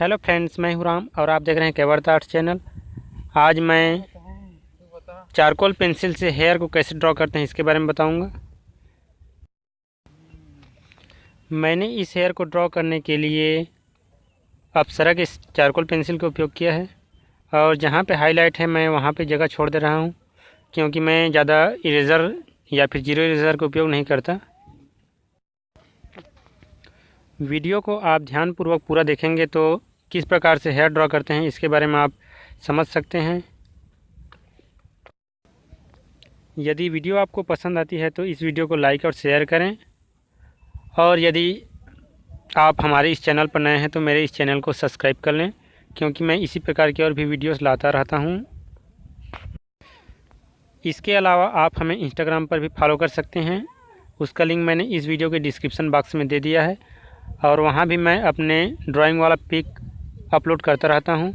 Hello friends, मैं हूं राम और आप देख रहे हैं केवर्थ आर्ट्स चैनल। आज मैं चारकोल पेंसिल से हेयर को कैसे ड्रॉ करते हैं इसके बारे में बताऊंगा। मैंने इस हेयर को ड्रॉ करने के लिए अप्सरा के चारकोल पेंसिल का उपयोग किया है और जहां पे हाईलाइट है मैं वहां पे जगह छोड़ दे रहा हूं, क्योंकि मैं ज़्यादा इरेज़र या फिर जीरो इरेज़र का उपयोग नहीं करता। वीडियो को आप ध्यानपूर्वक पूरा देखेंगे तो किस प्रकार से हेयर ड्रॉ करते हैं इसके बारे में आप समझ सकते हैं। यदि वीडियो आपको पसंद आती है तो इस वीडियो को लाइक और शेयर करें, और यदि आप हमारे इस चैनल पर नए हैं तो मेरे इस चैनल को सब्सक्राइब कर लें, क्योंकि मैं इसी प्रकार की और भी वीडियोस लाता रहता हूं। इसके अलावा आप हमें इंस्टाग्राम पर भी फॉलो कर सकते हैं, उसका लिंक मैंने इस वीडियो के डिस्क्रिप्शन बॉक्स में दे दिया है और वहां भी मैं अपने ड्राइंग वाला पिक अपलोड करता रहता हूं।